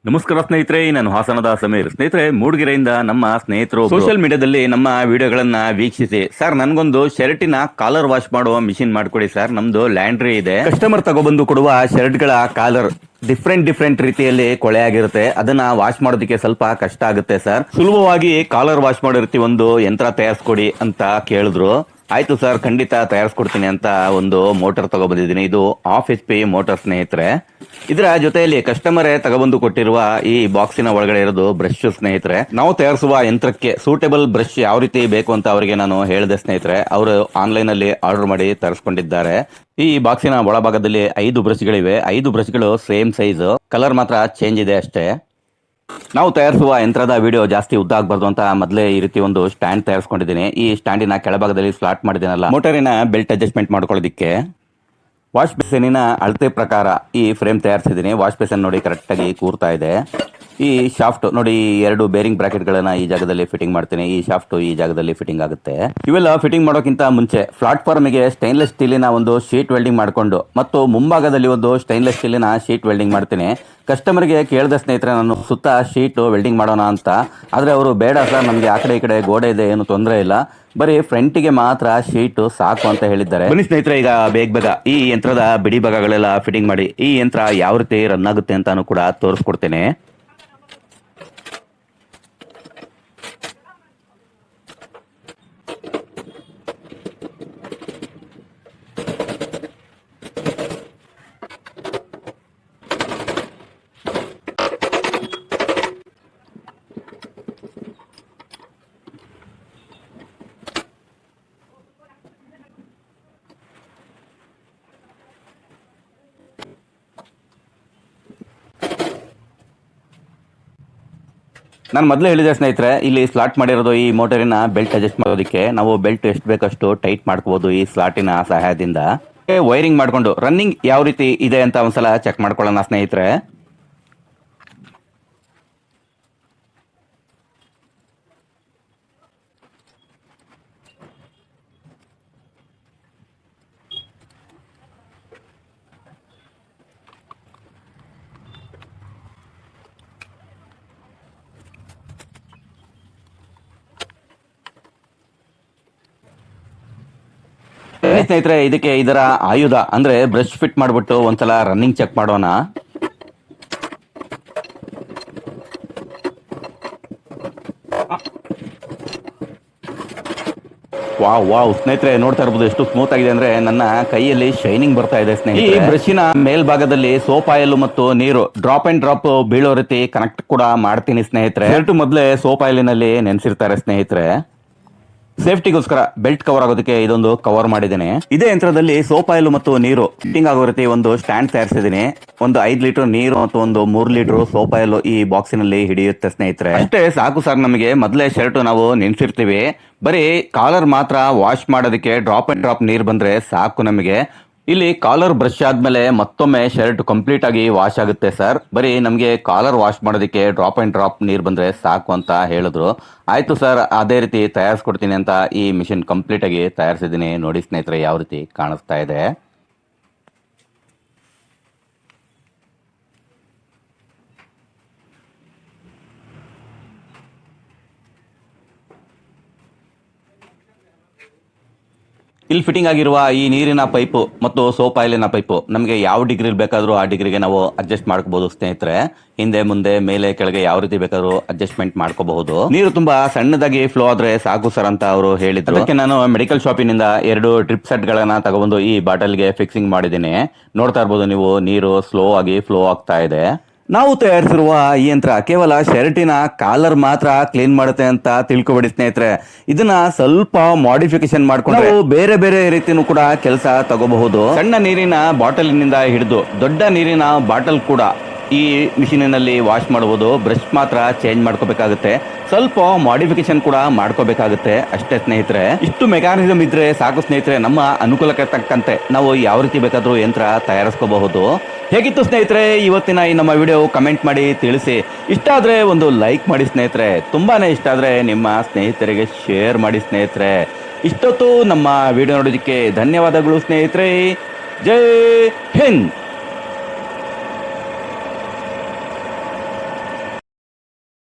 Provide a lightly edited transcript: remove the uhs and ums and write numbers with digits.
ನಮಸ್ಕಾರ ಸ್ನೇಹಿತರೆ, ನಾನು ಹಾಸನದ ಸಮೀರ್. ಸ್ನೇಹಿತರೆ, ಮೂಡಿಗೆರೆಯಿಂದ ನಮ್ಮ ಸ್ನೇಹಿತರು ಸೋಷಿಯಲ್ ಮೀಡಿಯಾದಲ್ಲಿ ನಮ್ಮ ವಿಡಿಯೋಗಳನ್ನ ವೀಕ್ಷಿಸಿ, ಸರ್ ನನ್ಗೊಂದು ಶರ್ಟಿನ ಕಾಲರ್ ವಾಶ್ ಮಾಡುವ ಮಿಷಿನ್ ಮಾಡ್ಕೊಡಿ ಸರ್, ನಮ್ದು ಲ್ಯಾಂಡ್ರಿ ಇದೆ. ಕಸ್ಟಮರ್ ತಗೊಬಂದು ಕೊಡುವ ಶರ್ಟ್ ಗಳ ಕಾಲರ್ ಡಿಫ್ರೆಂಟ್ ರೀತಿಯಲ್ಲಿ ಕೊಳೆ ಆಗಿರುತ್ತೆ. ಅದನ್ನ ವಾಶ್ ಮಾಡೋದಕ್ಕೆ ಸ್ವಲ್ಪ ಕಷ್ಟ ಆಗುತ್ತೆ ಸರ್. ಸುಲಭವಾಗಿ ಕಾಲರ್ ವಾಶ್ ಮಾಡಿರ್ತೀವಿ, ಒಂದು ಯಂತ್ರ ತಯಾರಿಸ್ಕೊಡಿ ಅಂತ ಕೇಳಿದ್ರು. ಆಯ್ತು ಸರ್, ಖಂಡಿತ ತಯಾರಿಸ್ಕೊಡ್ತೀನಿ ಅಂತ ಒಂದು ಮೋಟರ್ ತಗೊಬಂದಿದ್ದೀನಿ. ಇದು ಹಾಫ್ HP ಮೋಟರ್ ಸ್ನೇಹಿತರೆ. ಇದರ ಜೊತೆಯಲ್ಲಿ ಕಸ್ಟಮರೇ ತಗೊಬಂದು ಕೊಟ್ಟಿರುವ ಈ ಬಾಕ್ಸಿನ ಒಳಗಡೆ ಇರೋದು ಬ್ರಷ್ ಸ್ನೇಹಿತರೆ. ನಾವು ತಯಾರಿಸುವ ಯಂತ್ರಕ್ಕೆ ಸೂಟೇಬಲ್ ಬ್ರಷ್ ಯಾವ ರೀತಿ ಬೇಕು ಅಂತ ಅವರಿಗೆ ನಾನು ಹೇಳಿದೆ ಸ್ನೇಹಿತರೆ. ಅವರು ಆನ್ಲೈನ್ ಅಲ್ಲಿ ಆರ್ಡರ್ ಮಾಡಿ ತರಿಸ್ಕೊಂಡಿದ್ದಾರೆ. ಈ ಬಾಕ್ಸಿನ ಒಳಭಾಗದಲ್ಲಿ 5 ಬ್ರಷ್ಗಳಿವೆ. 5 ಬ್ರಷ್ಗಳು ಸೇಮ್ ಸೈಜ್, ಕಲರ್ ಮಾತ್ರ ಚೇಂಜ್ ಇದೆ ಅಷ್ಟೇ. ನಾವು ತಯಾರಿಸುವ ಯಂತ್ರದ ವಿಡಿಯೋ ಜಾಸ್ತಿ ಉದ್ದ ಆಗಬಾರ್ದು ಅಂತ ಮೊದಲೇ ಈ ರೀತಿ ಒಂದು ಸ್ಟ್ಯಾಂಡ್ ತಯಾರಿಸ್ಕೊಂಡಿದ್ದೀನಿ. ಈ ಸ್ಟ್ಯಾಂಡಿನ ಕೆಳಭಾಗದಲ್ಲಿ ಸ್ಲಾಟ್ ಮಾಡಿದ್ದೀನಲ್ಲ, ಮೋಟರಿನ ಬೆಲ್ಟ್ ಅಡ್ಜಸ್ಟ್ಮೆಂಟ್ ಮಾಡ್ಕೊಳ್ಳೋದಕ್ಕೆ. ವಾಶ್ ಬೇಸಿನಿನ ಅಳತೆ ಪ್ರಕಾರ ಈ ಫ್ರೇಮ್ ತಯಾರಿಸಿದ್ದೀನಿ. ವಾಶ್ ಬೇಸಿನ್ ನೋಡಿ ಕರೆಕ್ಟಾಗಿ ಕೂರ್ತಾ ಇದೆ. ಈ ಶಾಫ್ಟ್ ನೋಡಿ, 2 ಬೇರಿಂಗ್ ಬ್ರಾಕೆಟ್ಗಳನ್ನ ಈ ಜಾಗದಲ್ಲಿ ಫಿಟ್ಟಿಂಗ್ ಮಾಡ್ತೀನಿ. ಈ ಶಾಫ್ಟ್ ಈ ಜಾಗದಲ್ಲಿ ಫಿಟ್ಟಿಂಗ್ ಆಗುತ್ತೆ. ಇವೆಲ್ಲ ಫಿಟ್ಟಿಂಗ್ ಮಾಡೋಕ್ಕಿಂತ ಮುಂಚೆ ಪ್ಲಾಟ್ಫಾರ್ಮ್ಗೆ ಸ್ಟೈನ್ಲೆಸ್ ಸ್ಟೀಲಿನ ಒಂದು ಶೀಟ್ ವೆಲ್ಡಿಂಗ್ ಮಾಡಿಕೊಂಡು ಮತ್ತು ಮುಂಭಾಗದಲ್ಲಿ ಒಂದು ಸ್ಟೈನ್ಲೆಸ್ ಸ್ಟೀಲಿನ ಶೀಟ್ ವೆಲ್ಡಿಂಗ್ ಮಾಡ್ತೀನಿ. ಕಸ್ಟಮರ್ಗೆ ಕೇಳಿದ ಸ್ನೇಹಿತರೆ, ನಾನು ಸುತ್ತ ಶೀಟ್ ವೆಲ್ಡಿಂಗ್ ಮಾಡೋಣ ಅಂತ. ಆದರೆ ಅವರು ಬೇಡ ಸರ್, ನಮಗೆ ಆ ಕಡೆ ಈ ಕಡೆ ಗೋಡೆ ಇದೆ, ಏನು ತೊಂದರೆ ಇಲ್ಲ, ಬರೀ ಫ್ರಂಟಿಗೆ ಮಾತ್ರ ಶೀಟ್ ಸಾಕು ಅಂತ ಹೇಳಿದ್ದಾರೆ. ಬನ್ನಿ ಸ್ನೇಹಿತರೆ, ಈಗ ಬೇಗ ಈ ಯಂತ್ರದ ಬಿಡಿ ಭಾಗಗಳೆಲ್ಲ ಫಿಟ್ಟಿಂಗ್ ಮಾಡಿ ಈ ಯಂತ್ರ ಯಾವ ರೀತಿ ರನ್ ಆಗುತ್ತೆ ಅಂತಾನು ಕೂಡ ತೋರಿಸ್ಕೊಡ್ತೇನೆ. ನಾನು ಮೊದಲೇ ಹೇಳಿದೆ ಸ್ನೇಹಿತರೆ, ಇಲ್ಲಿ ಸ್ಲಾಟ್ ಮಾಡಿರೋದು ಈ ಮೋಟರಿನ ಬೆಲ್ಟ್ ಅಡ್ಜಸ್ಟ್ ಮಾಡೋದಕ್ಕೆ. ನಾವು ಬೆಲ್ಟ್ ಎಷ್ಟು ಬೇಕಷ್ಟು ಟೈಟ್ ಮಾಡ್ಕೋಬಹುದು ಈ ಸ್ಲಾಟಿನ ಸಹಾಯದಿಂದ. ವೈರಿಂಗ್ ಮಾಡಿಕೊಂಡು ರನ್ನಿಂಗ್ ಯಾವ ರೀತಿ ಇದೆ ಅಂತ ಒಂದ್ಸಲ ಚೆಕ್ ಮಾಡ್ಕೊಳ್ಳೋಣ ಸ್ನೇಹಿತರೆ. ಸ್ನೇಹಿತರೆ, ಇದಕ್ಕೆ ಇದರ ಆಯುಧ ಅಂದ್ರೆ ಬ್ರಷ್ ಫಿಟ್ ಮಾಡ್ಬಿಟ್ಟು ಒಂದ್ಸಲ ರನ್ನಿಂಗ್ ಚೆಕ್ ಮಾಡೋಣ. ವಾವ್ ಸ್ನೇಹಿತರೆ, ನೋಡ್ತಾ ಇರ್ಬೋದು ಎಷ್ಟು ಸ್ಮೂತ್ ಆಗಿದೆ ಅಂದ್ರೆ ನನ್ನ ಕೈಯಲ್ಲಿ ಶೈನಿಂಗ್ ಬರ್ತಾ ಇದೆ ಸ್ನೇಹಿತರೆ. ಈ ಬ್ರಷಿನ ಮೇಲ್ಭಾಗದಲ್ಲಿ ಸೋಪ್ ಆಯಿಲ್ ಮತ್ತು ನೀರು ಡ್ರಾಪ್ ಅಂಡ್ ಡ್ರಾಪ್ ಬೀಳೋ ರೀತಿ ಕನೆಕ್ಟ್ ಕೂಡ ಮಾಡ್ತೀನಿ ಸ್ನೇಹಿತರೆ. ಮೊದಲೇ ಸೋಪ್ ಆಯಿಲಿನಲ್ಲಿ ನೆನೆಸಿರ್ತಾರೆ ಸ್ನೇಹಿತರೆ. ಸೇಫ್ಟಿಗೋಸ್ಕರ ಬೆಲ್ಟ್ ಕವರ್ ಆಗೋದಕ್ಕೆ ಇದೊಂದು ಕವರ್ ಮಾಡಿದ್ದೇನೆ. ಇದೇ ಯಂತ್ರದಲ್ಲಿ ಸೋಪ್ ಆಯಿಲ್ ಮತ್ತು ನೀರು ಫಿಟ್ಟಿಂಗ್ ಆಗೋ ರೀತಿ ಒಂದು ಸ್ಟ್ಯಾಂಡ್ ತಯಾರಿಸಿದ್ದೀನಿ. ಒಂದು 5 ಲೀಟರ್ ನೀರು ಮತ್ತು ಒಂದು 3 ಲೀಟರ್ ಸೋಪ್ ಆಯಿಲ್ ಈ ಬಾಕ್ಸಿನಲ್ಲಿ ಹಿಡಿಯುತ್ತೆ ಸ್ನೇಹಿತರೆ. ಅಷ್ಟೇ ಸಾಕು ಸರ್, ನಮಗೆ ಮೊದಲೇ ಶರ್ಟ್ ನಾವು ನೆನ್ಸಿರ್ತೀವಿ. ಬರೀ ಕಾಲರ್ ಮಾತ್ರ ವಾಶ್ ಮಾಡೋದಕ್ಕೆ ಡ್ರಾಪ್ ಅಂಡ್ ಡ್ರಾಪ್ ನೀರು ಬಂದ್ರೆ ಸಾಕು ನಮಗೆ. ಇಲ್ಲಿ ಕಾಲರ್ ಬ್ರಷ್ ಆದ್ಮೇಲೆ ಮತ್ತೊಮ್ಮೆ ಶರ್ಟ್ ಕಂಪ್ಲೀಟ್ ಆಗಿ ವಾಶ್ ಆಗುತ್ತೆ ಸರ್. ಬರೀ ನಮಗೆ ಕಾಲರ್ ವಾಶ್ ಮಾಡೋದಕ್ಕೆ ಡ್ರಾಪ್ ಅಂಡ್ ಡ್ರಾಪ್ ನೀರು ಬಂದ್ರೆ ಸಾಕು ಅಂತ ಹೇಳಿದ್ರು. ಆಯ್ತು ಸರ್, ಅದೇ ರೀತಿ ತಯಾರಿಸ್ಕೊಡ್ತೀನಿ ಅಂತ ಈ ಮಿಷಿನ್ ಕಂಪ್ಲೀಟ್ ಆಗಿ ತಯಾರಿಸಿದ್ದೀನಿ. ನೋಡಿ ಸ್ನೇಹಿತರೆ, ಯಾವ ರೀತಿ ಕಾಣಿಸ್ತಾ ಇದೆ. ಇಲ್ಲಿ ಫಿಟ್ಟಿಂಗ್ ಆಗಿರುವ ಈ ನೀರಿನ ಪೈಪು ಮತ್ತು ಸೋಪ್ ಆಯಿಲಿನ ಪೈಪು ನಮಗೆ ಯಾವ ಡಿಗ್ರಿ ಬೇಕಾದರೂ ಆ ಡಿಗ್ರಿಗೆ ನಾವು ಅಡ್ಜಸ್ಟ್ ಮಾಡ್ಕೋಬಹುದು ಸ್ನೇಹಿತರೆ. ಹಿಂದೆ ಮುಂದೆ ಮೇಲೆ ಕೆಳಗೆ ಯಾವ ರೀತಿ ಬೇಕಾದ್ರೂ ಅಡ್ಜಸ್ಟ್ಮೆಂಟ್ ಮಾಡ್ಕೋಬಹುದು. ನೀರು ತುಂಬಾ ಸಣ್ಣದಾಗಿ ಫ್ಲೋ ಆದ್ರೆ ಸಾಕು ಸರ್ ಅಂತ ಅವರು ಹೇಳಿದ್ರು. ಅದಕ್ಕೆ ನಾನು ಮೆಡಿಕಲ್ ಶಾಪಿನಿಂದ 2 ಡ್ರಿಪ್ ಸೆಟ್ ಗಳನ್ನ ತಗೊಬಂದು ಈ ಬಾಟಲ್ಗೆ ಫಿಕ್ಸಿಂಗ್ ಮಾಡಿದ್ದೀನಿ. ನೋಡ್ತಾ ಇರ್ಬೋದು ನೀವು, ನೀರು ಸ್ಲೋ ಆಗಿ ಫ್ಲೋ ಆಗ್ತಾ ಇದೆ. ನಾವು ತಯಾರಿಸಿರುವ ಈ ಯಂತ್ರ ಕೇವಲ ಶರ್ಟಿನ ಕಾಲರ್ ಮಾತ್ರ ಕ್ಲೀನ್ ಮಾಡುತ್ತೆ ಅಂತ ತಿಳ್ಕೊಬೇಡಿ ಸ್ನೇಹಿತರೆ. ಇದನ್ನ ಸ್ವಲ್ಪ ಮಾಡಿಫಿಕೇಶನ್ ಮಾಡ್ಕೊಂಡು ಬೇರೆ ಬೇರೆ ರೀತಿನೂ ಕೂಡ ಕೆಲಸ ತಗೋಬಹುದು. ಸಣ್ಣ ನೀರಿನ ಬಾಟಲಿನಿಂದ ಹಿಡಿದು ದೊಡ್ಡ ನೀರಿನ ಬಾಟಲ್ ಕೂಡ ಈ ಮಿಷಿನಿನಲ್ಲಿ ವಾಶ್ ಮಾಡಬಹುದು. ಬ್ರಷ್ ಮಾತ್ರ ಚೇಂಜ್ ಮಾಡ್ಕೋಬೇಕಾಗುತ್ತೆ, ಸ್ವಲ್ಪ ಮಾಡಿಫಿಕೇಶನ್ ಕೂಡ ಮಾಡ್ಕೋಬೇಕಾಗುತ್ತೆ ಅಷ್ಟೇ ಸ್ನೇಹಿತರೆ. ಇಷ್ಟು ಮೆಕ್ಯಾನಿಸಮ್ ಇದ್ರೆ ಸಾಕು ಸ್ನೇಹಿತರೆ. ನಮ್ಮ ಅನುಕೂಲಕ್ಕೆ ತಕ್ಕಂತೆ ನಾವು ಯಾವ ರೀತಿ ಬೇಕಾದ್ರೂ ಯಂತ್ರ ತಯಾರಿಸ್ಕೋಬಹುದು. ಹೇಗಿತ್ತು ಸ್ನೇಹಿತರೆ ಇವತ್ತಿನ ಈ ನಮ್ಮ ವಿಡಿಯೋ? ಕಮೆಂಟ್ ಮಾಡಿ ತಿಳಿಸಿ. ಇಷ್ಟ ಆದ್ರೆ ಒಂದು ಲೈಕ್ ಮಾಡಿ ಸ್ನೇಹಿತರೆ. ತುಂಬಾನೇ ಇಷ್ಟ ಆದ್ರೆ ನಿಮ್ಮ ಸ್ನೇಹಿತರಿಗೆ ಶೇರ್ ಮಾಡಿ ಸ್ನೇಹಿತರೆ. ಇಷ್ಟೊತ್ತು ನಮ್ಮ ವಿಡಿಯೋ ನೋಡೋದಕ್ಕೆ ಧನ್ಯವಾದಗಳು ಸ್ನೇಹಿತರೆ. ಜೈ ಹಿಂದ್.